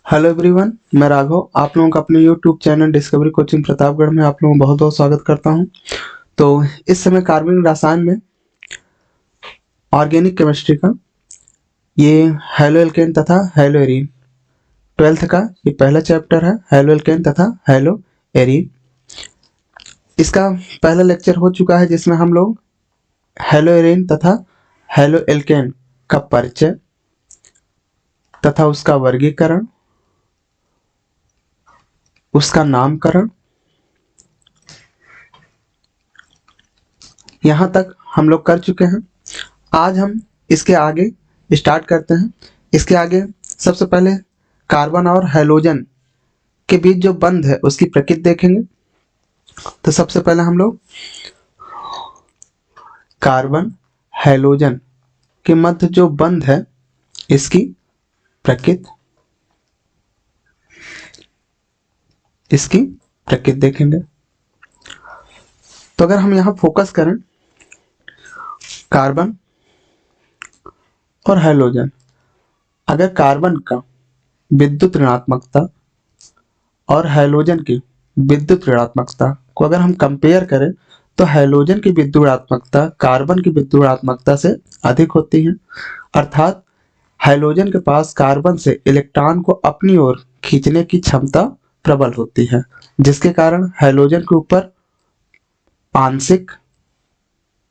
Hello everyone, मैं राघव आप लोगों का अपने YouTube channel discovery coaching Pratapgarh में आप लोगों का बहुत बहुत स्वागत करता हूं। तो इस समय कार्बनिक रसायन में ऑर्गेनिक केमिस्ट्री का ये हैलो एल्केन तथा हैलो एरीन 12th का ये पहला चैप्टर है, हैलो एल्केन तथा हैलो एरीन। इसका पहला लेक्चर हो चुका है जिसमें हम लोग हैलो एरीन तथा हैलो एल्केन का परिचय तथा उसका वर्गीकरण, उसका नामकरण, यहाँ तक हम लोग कर चुके हैं। आज हम इसके आगे स्टार्ट करते हैं। इसके आगे सबसे पहले कार्बन और हैलोजन के बीच जो बंध है उसकी प्रकृति देखेंगे। तो सबसे पहले हम लोग कार्बन हैलोजन के मध्य जो बंध है इसकी प्रकृति देखेंगे। तो अगर हम यहाँ फोकस करें कार्बन और हैलोजन, अगर कार्बन का विद्युत ऋणात्मकता और हैलोजन की विद्युत ऋणात्मकता को अगर हम कंपेयर करें तो हैलोजन की विद्युत ऋणात्मकता कार्बन की विद्युत ऋणात्मकता से अधिक होती है। अर्थात हैलोजन के पास कार्बन से इलेक्ट्रॉन को अपनी ओर खींचने की क्षमता प्रबल होती है, जिसके कारण हैलोजन के ऊपर आंशिक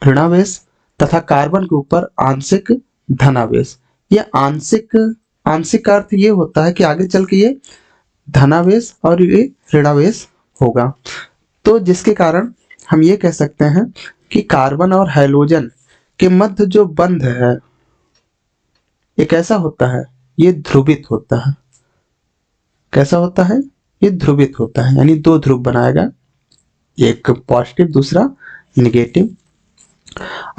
ऋणावेश तथा कार्बन के ऊपर आंशिक धनावेश। ये आंशिक का अर्थ ये होता है कि आगे चल के ये धनावेश और ये ऋणावेश होगा। तो जिसके कारण हम ये कह सकते हैं कि कार्बन और हैलोजन के मध्य जो बंध है ये कैसा होता है, ये ध्रुवित होता है। कैसा होता है, ये ध्रुवित होता है, यानी दो ध्रुव बनाएगा, एक पॉजिटिव दूसरा निगेटिव।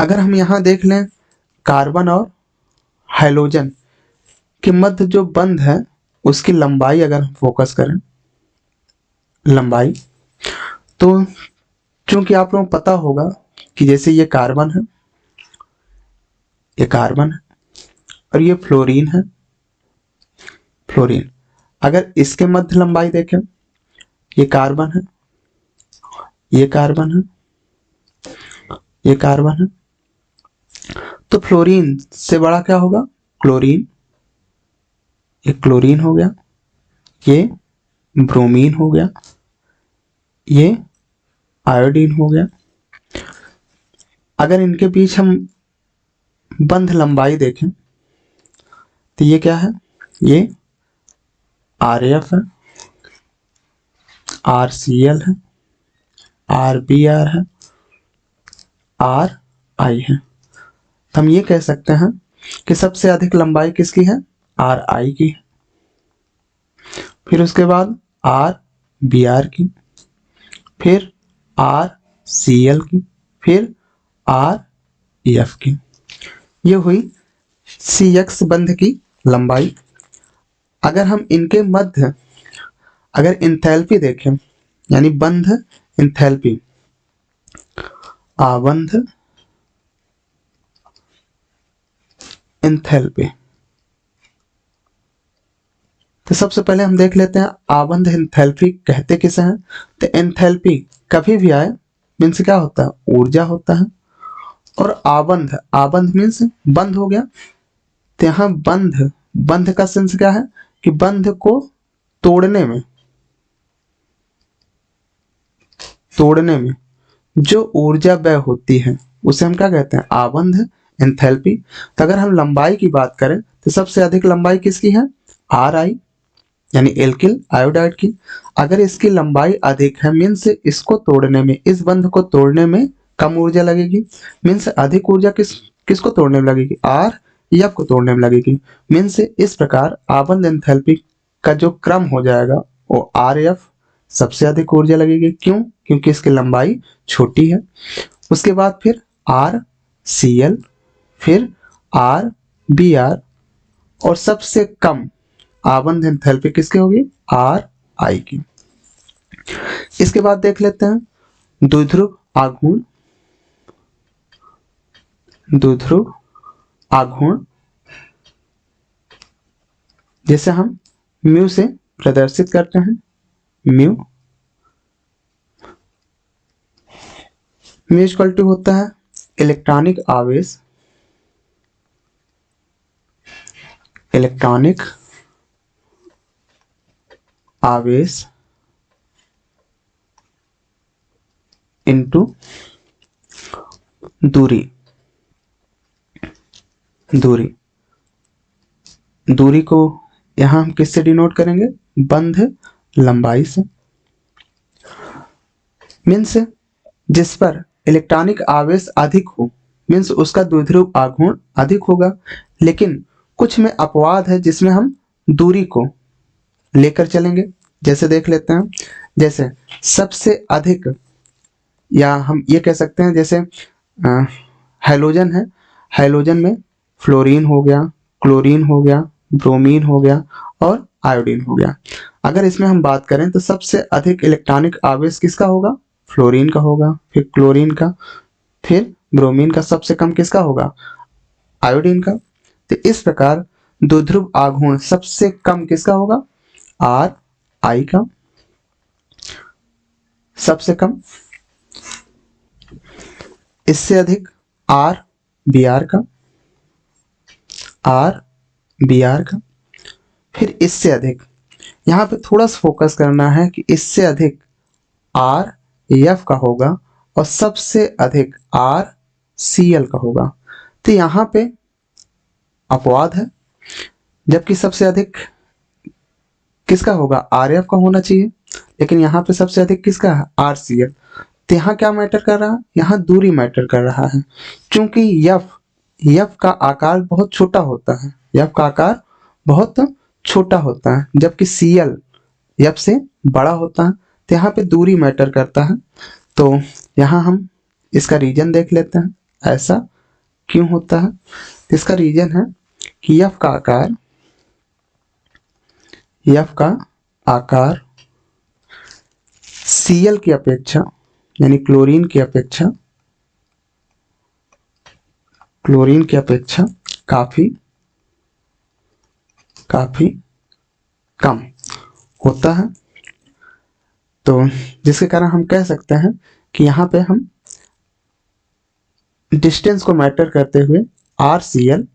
अगर हम यहां देख लें कार्बन और हैलोजन के मध्य जो बंध है उसकी लंबाई अगर हम फोकस करें लंबाई, तो चूंकि आप लोगों को पता होगा कि जैसे ये कार्बन है, ये कार्बन है और ये फ्लोरीन है। फ्लोरीन अगर इसके मध्य लंबाई देखें, ये कार्बन है, ये कार्बन है, ये कार्बन है, तो फ्लोरीन से बड़ा क्या होगा, क्लोरीन। ये क्लोरीन हो गया, ये ब्रोमीन हो गया, ये आयोडीन हो गया। अगर इनके बीच हम बंध लंबाई देखें तो ये क्या है, ये RF है, RCl है, RBr है, RI है। तो हम ये कह सकते हैं कि सबसे अधिक लंबाई किसकी है, RI की है, फिर उसके बाद RBr की, फिर RCl की, फिर RF की। ये हुई CX बंध की लंबाई। अगर हम इनके मध्य अगर इंथैल्पी देखें, यानी बंध इंथैल्पी, आबंध इंथैल्पी, तो सबसे पहले हम देख लेते हैं आबंध इंथैल्पी कहते किसे हैं। तो इंथैल्पी कभी भी आए मीन्स क्या होता है, ऊर्जा होता है। और आबंध, आबंध मीन्स बंद हो गया। तो यहाँ बंध, बंध का सेंस क्या है कि बंध को तोड़ने में जो ऊर्जा व्यय होती है उसे हम क्या कहते हैं, आबंध एंथैल्पी। तो अगर हम लंबाई की बात करें तो सबसे अधिक लंबाई किसकी है, RI यानी एल्किल आयोडाइड की। अगर इसकी लंबाई अधिक है मीन्स इसको तोड़ने में, इस बंध को तोड़ने में कम ऊर्जा लगेगी। मीन्स अधिक ऊर्जा किसको तोड़ने में लगेगी, RF को तोड़ने में लगेगी। मीन्स इस प्रकार आबंध एंथैल्पी का जो क्रम हो जाएगा वो RF सबसे अधिक ऊर्जा लगेगी। क्यों, क्योंकि इसकी लंबाई छोटी है। उसके बाद फिर RCl, फिर RBr और सबसे कम आबंध एंथैल्पी किसकी होगी, RI की। इसके बाद देख लेते हैं द्विध्रुव आघूर्ण। द्विध्रुव आघूर्ण जैसे हम म्यू से प्रदर्शित करते हैं। म्यू म्यू इक्वल टू होता है इलेक्ट्रॉनिक आवेश, इलेक्ट्रॉनिक आवेश इनटू दूरी, दूरी, दूरी को यहां हम किससे डिनोट करेंगे? बंध लंबाई से। मीन्स जिस पर इलेक्ट्रॉनिक आवेश अधिक हो, मीन्स उसका द्विध्रुव आघूर्ण अधिक होगा। लेकिन कुछ में अपवाद है जिसमें हम दूरी को लेकर चलेंगे। जैसे देख लेते हैं, जैसे सबसे अधिक, या हम ये कह सकते हैं जैसे हैलोजन है, हैलोजन में फ्लोरीन हो गया, क्लोरीन हो गया, ब्रोमीन हो गया और आयोडीन हो गया। अगर इसमें हम बात करें तो सबसे अधिक इलेक्ट्रॉनिक आवेश किसका होगा? फ्लोरीन का होगा, फिर क्लोरीन का, फिर ब्रोमीन का। सबसे कम किसका होगा? आयोडीन का। तो इस प्रकार द्विध्रुव आघूर्ण सबसे कम किसका होगा? आर आई का, सबसे कम। इससे अधिक आर बी आर का, आर बी आर का। फिर इससे अधिक, यहाँ पे थोड़ा सा फोकस करना है कि इससे अधिक आर एफ का होगा और सबसे अधिक आर सी एल का होगा। तो यहाँ पे अपवाद है, जबकि सबसे अधिक किसका होगा? आर एफ का होना चाहिए, लेकिन यहाँ पे सबसे अधिक किसका है? R C L. तो यहाँ क्या मैटर कर रहा है? यहाँ दूरी मैटर कर रहा है, क्योंकि यफ का आकार बहुत छोटा होता है, यफ का आकार बहुत छोटा होता है, जबकि सी एल यफ से बड़ा होता है। तो यहाँ पे दूरी मैटर करता है। तो यहाँ हम इसका रीजन देख लेते हैं, ऐसा क्यों होता है। तो इसका रीजन है कि यफ का आकार Cl की अपेक्षा, यानी क्लोरीन की अपेक्षा काफी कम होता है। तो जिसके कारण हम कह सकते हैं कि यहाँ पे हम डिस्टेंस को मैटर करते हुए RCl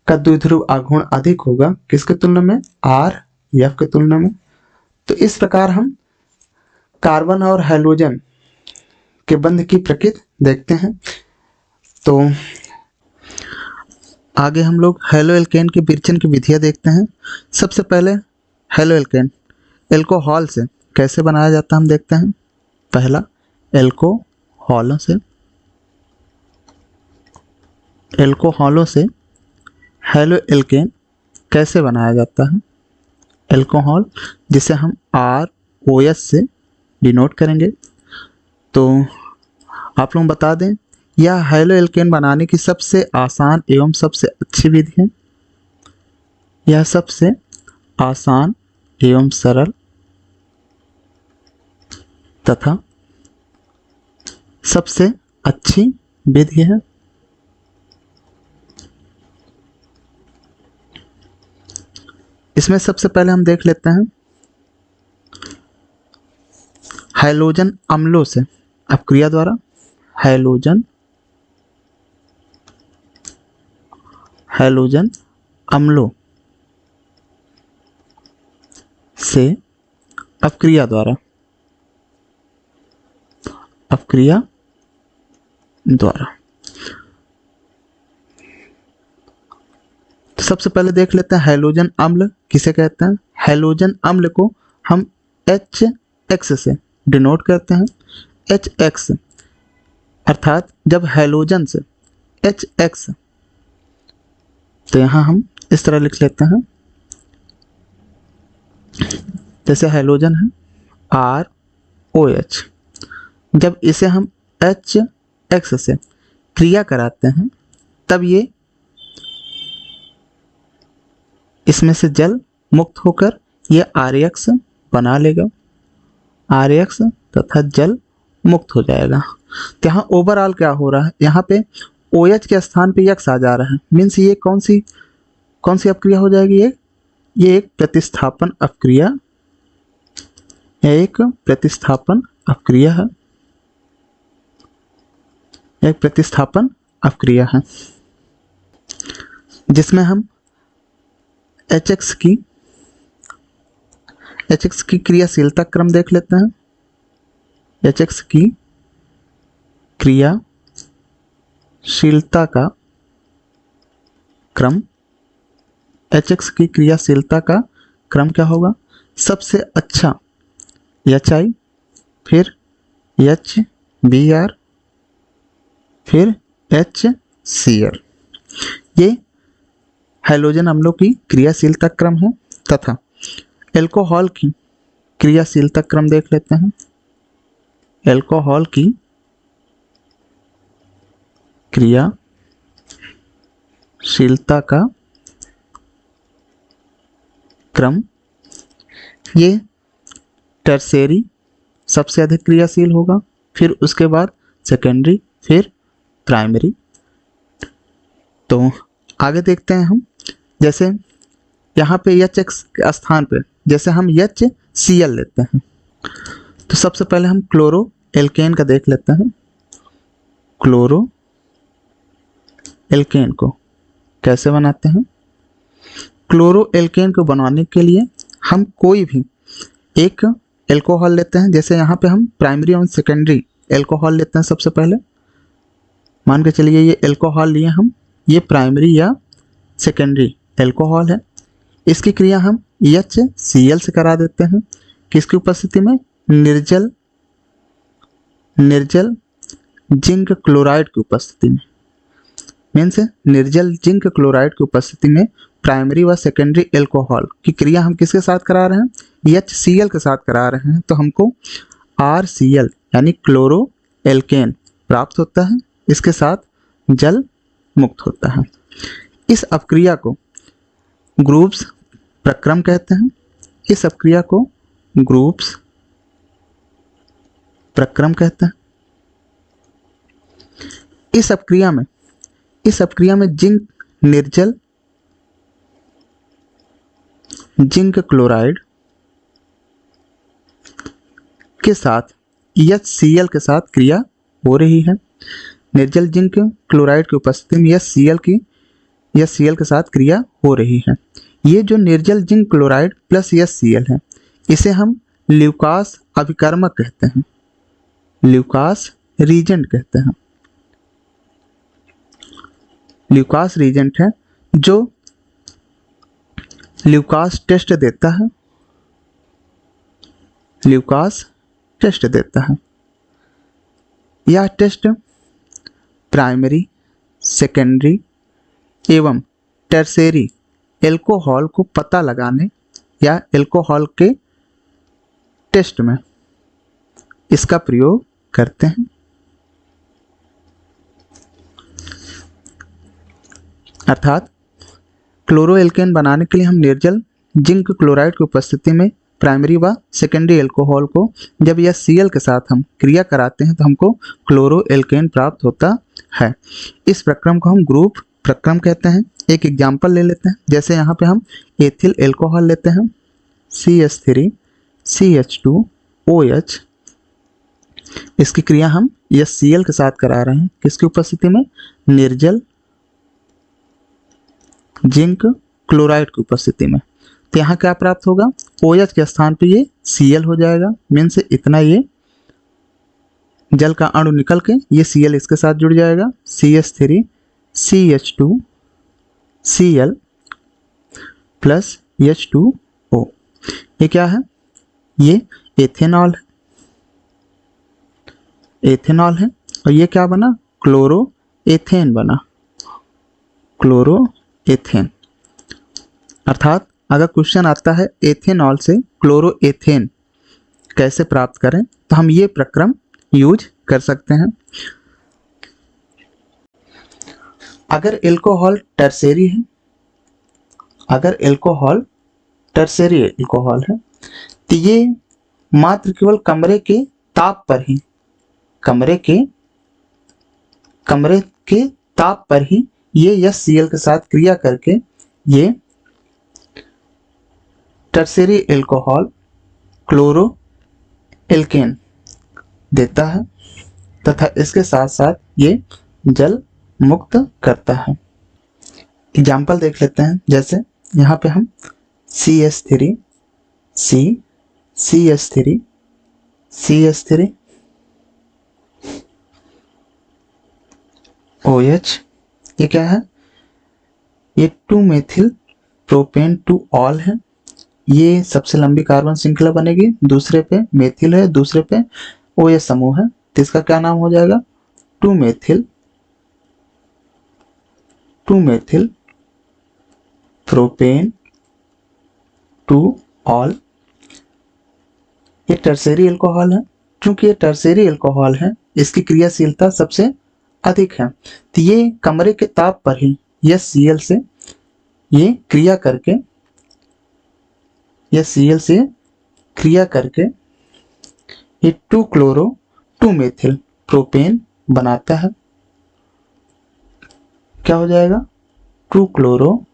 का द्विध्रुव आघूर्ण अधिक होगा किसके तुलना में? RF के तुलना में। तो इस प्रकार हम कार्बन और हैलोजन के बंध की प्रकृति देखते हैं। तो आगे हम लोग हैलो एल्केन के विरचन की विधियां देखते हैं। सबसे पहले हैलो एल्केन एल्कोहल से कैसे बनाया जाता है हम देखते हैं। पहला, एल्कोहलों से हैलो एल्केन कैसे बनाया जाता है। एल्कोहल जिसे हम ROS से डिनोट करेंगे। तो आप लोग बता दें, यह हैलो एल्केन बनाने की सबसे आसान एवं सबसे अच्छी विधि है। यह सबसे आसान एवं सरल तथा सबसे अच्छी विधि है। इसमें सबसे पहले हम देख लेते हैं हैलोजन अम्लों से अपक्रिया द्वारा, हैलोजन अम्लों से अपक्रिया द्वारा, तो सबसे पहले देख लेते हैं हैलोजन अम्ल किसे कहते हैं। हैलोजन अम्ल को हम HX से डिनोट करते हैं। HX अर्थात जब हैलोजन से HX, तो यहाँ हम इस तरह लिख लेते हैं, जैसे हैलोजन है ROH। जब इसे हम HX से क्रिया कराते हैं तब ये इसमें से जल मुक्त होकर ये RX बना लेगा, RX तथा जल मुक्त हो जाएगा। तो यहाँ ओवरऑल क्या हो रहा है, यहाँ पे OH के स्थान पे X आ जा रहा है। मीन्स ये कौन सी अपक्रिया हो जाएगी? ये ये एक प्रतिस्थापन अपक्रिया, एक प्रतिस्थापन अपक्रिया है, एक प्रतिस्थापन अपक्रिया है जिसमें हम HX की क्रियाशीलता क्रम देख लेते हैं। HX की क्रियाशीलता का क्रम, HX की क्रियाशीलता का क्रम क्या होगा? सबसे अच्छा HI, फिर HBr, फिर HCl। ये हैलोजन अम्लों की क्रियाशीलता क्रम है। तथा एल्कोहल की क्रियाशीलता क्रम देख लेते हैं। एल्कोहल की क्रियाशीलता का क्रम, ये टर्सेरी सबसे अधिक क्रियाशील होगा, फिर उसके बाद सेकेंडरी, फिर प्राइमरी। तो आगे देखते हैं हम, जैसे यहाँ पे HX के स्थान पे जैसे हम HCl लेते हैं, तो सबसे पहले हम क्लोरो एल्केन का देख लेते हैं। क्लोरो एल्केन को कैसे बनाते हैं? क्लोरो एल्केन को बनाने के लिए हम कोई भी एक एल्कोहल लेते हैं। जैसे यहाँ पे हम प्राइमरी और सेकेंडरी एल्कोहल लेते हैं। सबसे पहले मान के चलिए ये एल्कोहल लिए हम, ये प्राइमरी या सेकेंडरी एल्कोहल है। इसकी क्रिया हम HCl से करा देते हैं। किसकी उपस्थिति में? निर्जल जिंक क्लोराइड की उपस्थिति में। मीन्स निर्जल जिंक क्लोराइड की उपस्थिति में प्राइमरी व सेकेंडरी एल्कोहल की क्रिया हम किसके साथ करा रहे हैं? HCl के साथ करा रहे हैं। तो हमको RCl यानी क्लोरो एल्केन प्राप्त होता है। इसके साथ जल मुक्त होता है। इस अपक्रिया को ग्रुप्स प्रक्रम कहते हैं। इस अपक्रिया को ग्रुप्स प्रक्रम कहते हैं। इस अपक्रिया में निर्जल जिंक क्लोराइड के साथ HCl के साथ क्रिया हो रही है। निर्जल जिंक क्लोराइड की उपस्थिति में HCl के साथ क्रिया हो रही है। ये जो निर्जल जिंक क्लोराइड प्लस HCl है, इसे हम ल्यूकास अभिकर्मक कहते हैं, ल्यूकास रीजेंट कहते हैं। ल्यूकास रीजेंट है जो ल्यूकास टेस्ट देता है। ल्यूकास टेस्ट देता है। यह टेस्ट प्राइमरी, सेकेंडरी एवं टर्सेरी एल्कोहल को पता लगाने या एल्कोहल के टेस्ट में इसका प्रयोग करते हैं। अर्थात क्लोरोएल्केन बनाने के लिए हम निर्जल जिंक क्लोराइड की उपस्थिति में प्राइमरी व सेकेंडरी एल्कोहल को जब HCl के साथ हम क्रिया कराते हैं तो हमको क्लोरोएल्केन प्राप्त होता है। इस प्रक्रम को हम ग्रुप प्रक्रम कहते हैं। एक एग्जाम्पल ले लेते हैं। जैसे यहाँ पे हम एथिल एल्कोहल लेते हैं, CH3 CH2OH। इसकी क्रिया हम HCl के साथ करा रहे हैं। किसकी उपस्थिति में? निर्जल जिंक क्लोराइड की उपस्थिति में। तो यहाँ क्या प्राप्त होगा? OH के स्थान पे ये Cl हो जाएगा। मीन से इतना ये जल का अणु निकल के ये Cl इसके साथ जुड़ जाएगा। CH3 CH2Cl plus H2O। ये क्या है? ये एथेनॉल है। एथेनॉल है और ये क्या बना? क्लोरो एथेन बना। Chloro ethane. अर्थात अगर क्वेश्चन आता है एथेनॉल से क्लोरो एथेन कैसे प्राप्त करें, तो हम ये प्रक्रम यूज कर सकते हैं। अगर एल्कोहल टर्सेरी है, अगर एल्कोहल टर्सेरी एल्कोहल है तो ये मात्र केवल कमरे के ताप पर ही, कमरे के ताप पर ही ये HCl के साथ क्रिया करके ये टर्शियरी एल्कोहल क्लोरो एल्केन देता है तथा इसके साथ साथ ये जल मुक्त करता है। एग्जाम्पल देख लेते हैं, जैसे यहाँ पे हम CH3 C CH3 CH3 OH, ये क्या है, ये 2 मेथिल प्रोपेन 2 ऑल है। ये सबसे लंबी कार्बन श्रृंखला बनेगी, दूसरे पे मेथिल है, दूसरे पे OH समूह है, तो इसका क्या नाम हो जाएगा, 2 मेथिल प्रोपेन 2 ऑल। ये टर्शियरी अल्कोहल है। क्योंकि ये टर्शियरी अल्कोहल है, इसकी क्रियाशीलता सबसे अधिक है, तो ये कमरे के ताप पर ही HCl से ये क्रिया करके ये 2 क्लोरो 2 मेथिल प्रोपेन बनाता है। क्या हो जाएगा, 2 क्लोरो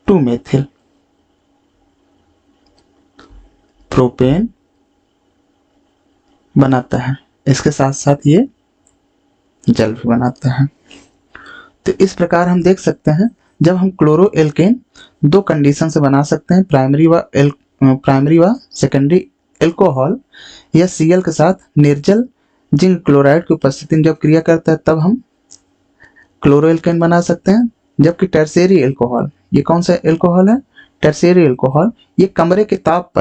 2 मेथिल प्रोपेन बनाता है, इसके साथ साथ ये जल भी बनाता है। तो इस प्रकार हम देख सकते हैं, जब हम क्लोरो एल्केन 2 कंडीशन से बना सकते हैं, प्राइमरी व सेकेंडरी एल्कोहल या Cl के साथ निर्जल जिंक क्लोराइड की उपस्थिति में जब क्रिया करता है तब हम क्लोरो एल्केन बना सकते हैं। जबकि टर्शियरी एल्कोहल, ये कौन सा एल्कोहल है, टर्शियरी एल्कोहल, ये कमरे के ताप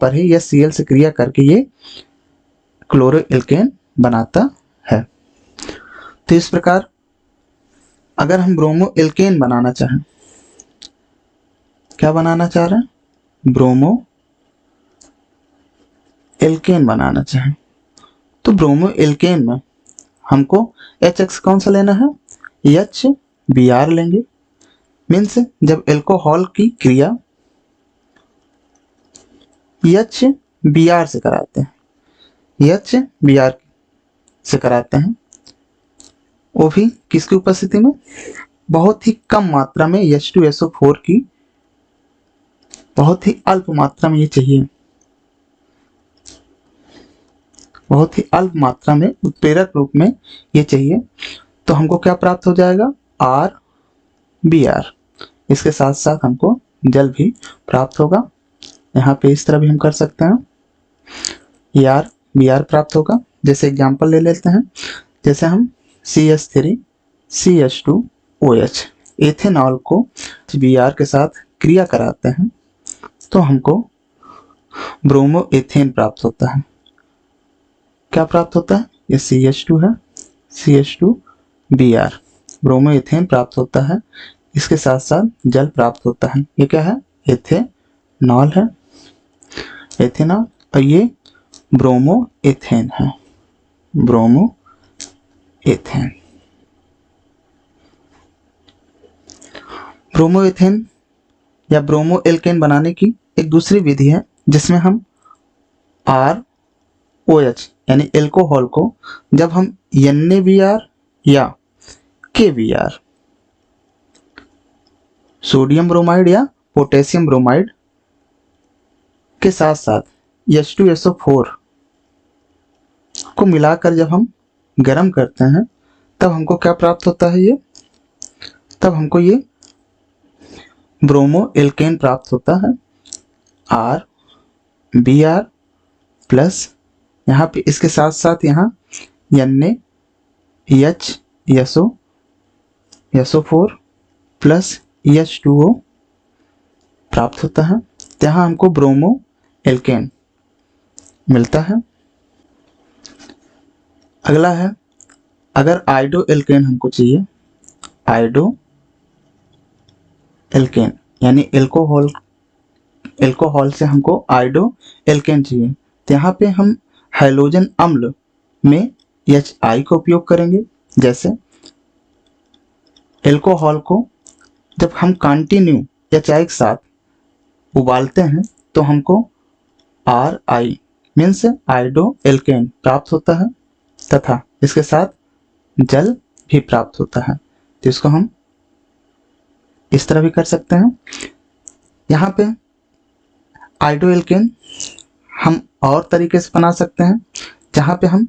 पर ही या Cl से क्रिया करके ये क्लोरो एल्केन बनाता है। तो इस प्रकार अगर हम ब्रोमो एल्केन बनाना चाहें, क्या बनाना चाह रहे हैं, ब्रोमो एल्केन बनाना चाहें, तो ब्रोमो एल्केन में हमको HX कौन सा लेना है, HBr लेंगे। मीन्स जब एल्कोहल की क्रिया HBr से कराते हैं, वो भी किसकी उपस्थिति में, बहुत ही कम मात्रा में H2SO4 की बहुत ही अल्प मात्रा में ये चाहिए, बहुत ही अल्प मात्रा में उत्प्रेरक रूप में ये चाहिए, तो हमको क्या प्राप्त हो जाएगा, RBr। इसके साथ साथ हमको जल भी प्राप्त होगा। यहाँ पे इस तरह भी हम कर सकते हैं, RBr प्राप्त होगा। जैसे एग्जांपल ले लेते हैं, जैसे हम CH3 CH2OH एथेनॉल को Br के साथ क्रिया कराते हैं तो हमको ब्रोमो एथेन प्राप्त होता है। क्या प्राप्त होता है, ये CH2 है, CH2Br, ब्रोमो एथेन प्राप्त होता है। इसके साथ साथ जल प्राप्त होता है। ये क्या है, एथेनॉल है, एथेनॉल, और ये ब्रोमो एथेन है, ब्रोमो एथेन। ब्रोमो एथेन या ब्रोमो एल्केन बनाने की एक दूसरी विधि है, जिसमें हम ROH यानी एल्कोहल को जब हम NaBr या KBr, सोडियम ब्रोमाइड या पोटेशियम ब्रोमाइड के साथ साथ H2SO4 को मिलाकर जब हम गर्म करते हैं तब हमको क्या प्राप्त होता है, तब हमको ये ब्रोमो एल्केन प्राप्त होता है, RBr प्लस यहाँ पे इसके साथ साथ यहाँ NaHSO4 प्लस H2O प्राप्त होता है। यहाँ हमको ब्रोमो एल्केन मिलता है। अगला है, अगर आइडो एल्केन हमको चाहिए, आइडो एल्केन यानी एल्कोहल से हमको आइडो एल्केन चाहिए, तो यहाँ पे हम हाइड्रोजन अम्ल में HI का उपयोग करेंगे। जैसे एल्कोहल को जब हम कंटिन्यू HI के साथ उबालते हैं तो हमको RI मीन्स आइडो एल्केन प्राप्त होता है तथा इसके साथ जल भी प्राप्त होता है। तो इसको हम इस तरह भी कर सकते हैं। यहाँ पे आइडो एल्केन हम और तरीके से बना सकते हैं, जहाँ पे हम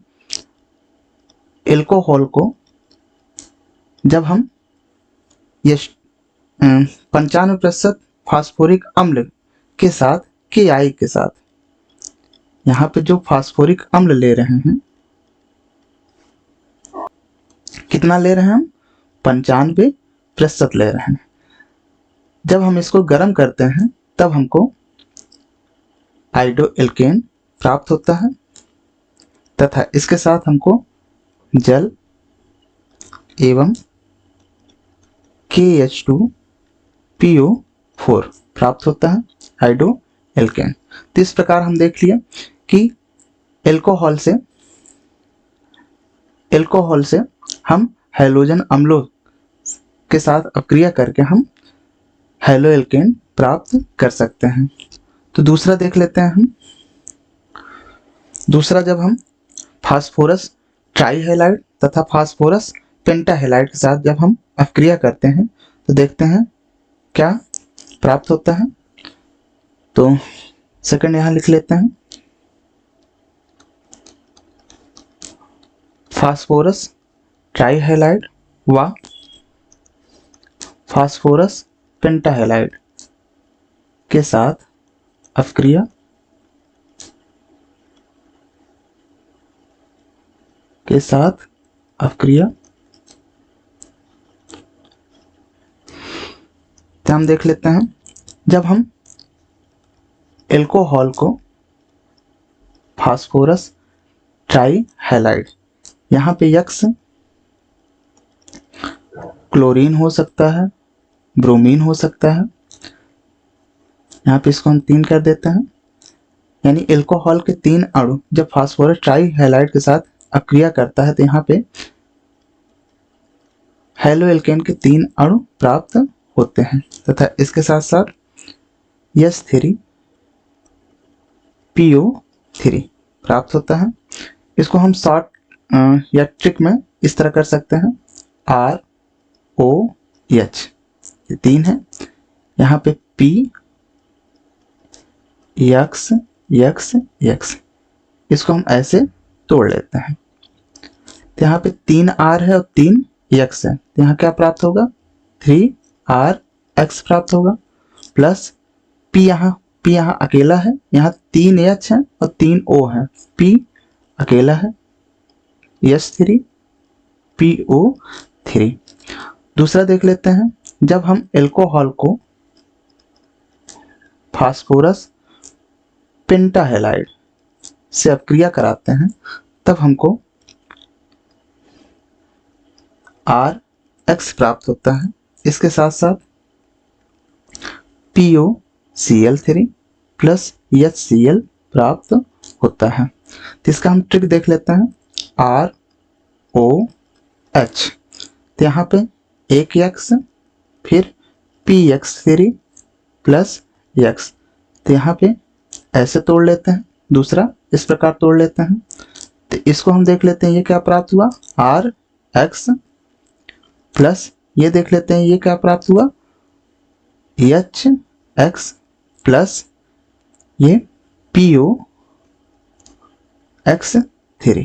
एल्कोहल को जब हम ये 95% फास्फोरिक अम्ल के साथ KI के साथ, यहाँ पे जो फास्फोरिक अम्ल ले रहे हैं, कितना ले रहे हैं हम, 95% ले रहे हैं। जब हम इसको गर्म करते हैं तब हमको आइडो एल्केन प्राप्त होता है तथा इसके साथ हमको जल एवं KH2PO4 प्राप्त होता है, आइडो एल्केन। तो इस प्रकार हम देख लिया कि एल्कोहल से हम हैलोजन अम्लों के साथ अक्रिया करके हम हैलो एल्केन प्राप्त कर सकते हैं। तो दूसरा देख लेते हैं हम। दूसरा, जब हम फास्फोरस ट्राईहैलाइड तथा फास्फोरस पेंटाहैलाइड के साथ जब हम अक्रिया करते हैं तो देखते हैं क्या प्राप्त होता है। तो सेकंड यहाँ लिख लेते हैं, फास्फोरस ट्राईहैलाइड व फास्फोरस पेंटाहैलाइड के साथ अक्रिया तो हम देख लेते हैं, जब हम एल्कोहल को फास्फोरस ट्राईहैलाइड, यहाँ पे यक्स क्लोरीन हो सकता है, ब्रोमीन हो सकता है, यहाँ पे इसको हम 3 कर देते हैं, यानी एल्कोहल के 3 अणु जब फास्फोरस ट्राईहैलाइड के साथ अक्रिया करता है तो यहाँ पे हैलो एल्केन के 3 अणु प्राप्त होते हैं तथा इसके साथ साथ H3PO3 प्राप्त होता है। इसको हम शॉर्ट या ट्रिक में इस तरह कर सकते हैं, ROH ये 3 है, यहाँ पे P X X X, इसको हम ऐसे तोड़ लेते हैं। तो यहाँ पे 3 R है और 3 X है, तो यहाँ क्या प्राप्त होगा, 3RX प्राप्त होगा, प्लस P यहाँ अकेला है, यहाँ 3 H है और 3 O है, P अकेला है, H3PO3। दूसरा देख लेते हैं, जब हम एल्कोहल को फास्फोरस पेंटाहैलाइड से अक्रिया कराते हैं तब हमको RX प्राप्त होता है, इसके साथ साथ POCl3 प्लस HCl प्राप्त होता है। तो इसका हम ट्रिक देख लेते हैं, ROH, तो यहाँ पे एक X फिर PX3 प्लस X, तो यहाँ पे ऐसे तोड़ लेते हैं, दूसरा इस प्रकार तोड़ लेते हैं। तो इसको हम देख लेते हैं, ये क्या प्राप्त हुआ, RX प्लस ये देख लेते हैं ये क्या प्राप्त हुआ, HX प्लस ये POX3।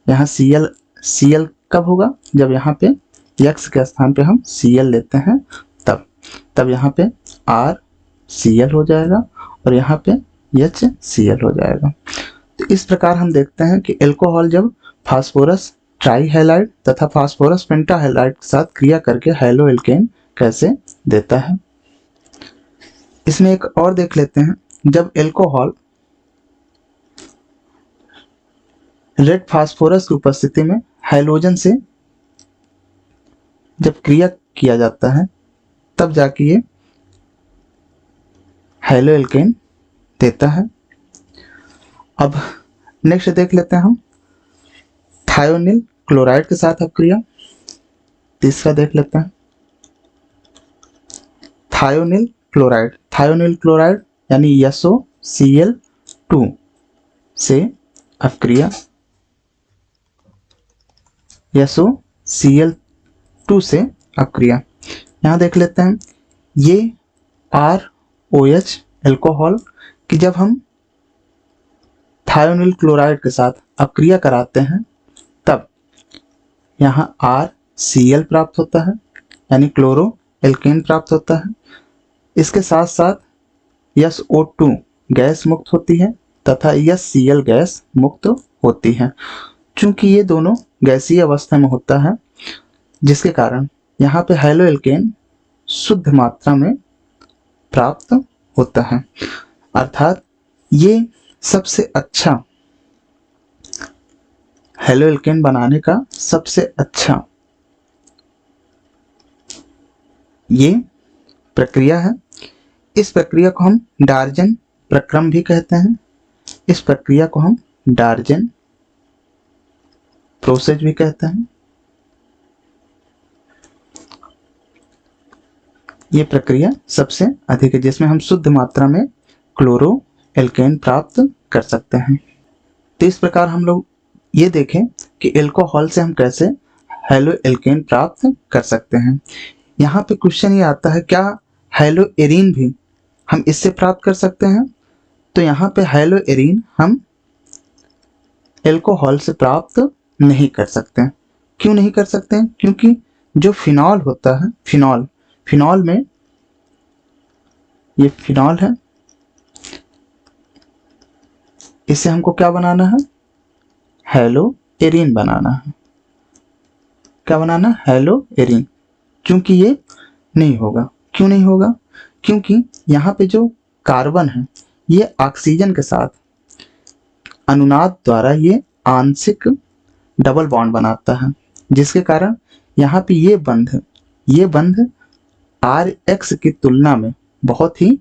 यहाँ Cl कब होगा, जब यहाँ पे X के स्थान पे हम Cl लेते हैं तब यहाँ पे RCl हो जाएगा और यहाँ पे HCl हो जाएगा। तो इस प्रकार हम देखते हैं कि एल्कोहल जब फास्फोरस ट्राईहैलाइड तथा फास्फोरस पेंटाहैलाइड के साथ क्रिया करके हैलो एल्केन कैसे देता है। इसमें एक और देख लेते हैं, जब एल्कोहल रेड फास्फोरस की उपस्थिति में हैलोजन से जब क्रिया किया जाता है तब जाके ये हैलो एल्केन देता है। अब नेक्स्ट देख लेते हैं हम थायोनिल क्लोराइड के साथ अक्रिया। तीसरा देख लेते हैं थायोनिल क्लोराइड यानी SOCl2 से अक्रिया, SOCl2 से अपक्रिया। यहाँ देख लेते हैं, ये ROH एल्कोहल कि जब हम थायोनिल क्लोराइड के साथ अपक्रिया कराते हैं तब यहाँ RCl प्राप्त होता है, यानी क्लोरो एल्केन प्राप्त होता है। इसके साथ साथ SO2 गैस मुक्त होती है तथा HCl गैस मुक्त होती है। चूंकि ये दोनों गैसीय अवस्था में होता है, जिसके कारण यहाँ पे हैलो एल्केन शुद्ध मात्रा में प्राप्त होता है। अर्थात ये सबसे अच्छा हैलो एल्केन बनाने का सबसे अच्छा ये प्रक्रिया है। इस प्रक्रिया को हम डार्जन प्रक्रम भी कहते हैं। इस प्रक्रिया को हम डार्जन प्रोसेस भी कहते हैं। ये प्रक्रिया सबसे अधिक है जिसमें हम शुद्ध मात्रा में क्लोरो एल्केन प्राप्त कर सकते हैं। तो इस प्रकार हम लोग ये देखें कि एल्कोहल से हम कैसे हैलो एल्केन प्राप्त कर सकते हैं। यहाँ पे क्वेश्चन ये आता है, क्या हैलो एरीन भी हम इससे प्राप्त कर सकते हैं? तो यहाँ पे हैलो एरीन हम एल्कोहल से प्राप्त नहीं कर सकते हैं। क्यों नहीं कर सकते हैं? क्योंकि जो फिनॉल होता है, फिनॉल में ये फिनॉल है, इससे हमको क्या बनाना है? हैलो एरीन बनाना है। क्या बनाना? Hello arene. क्योंकि ये नहीं होगा। क्यों नहीं होगा? क्योंकि यहाँ पे जो कार्बन है ये ऑक्सीजन के साथ अनुनाद द्वारा ये आंशिक डबल बॉन्ड बनाता है, जिसके कारण यहाँ पे ये बंध RX की तुलना में बहुत ही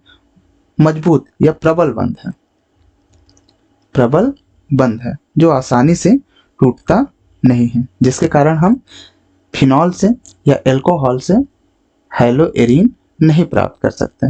मजबूत या प्रबल बंध है जो आसानी से टूटता नहीं है, जिसके कारण हम फिनॉल से या एल्कोहल से हैलो एरीन नहीं प्राप्त कर सकते।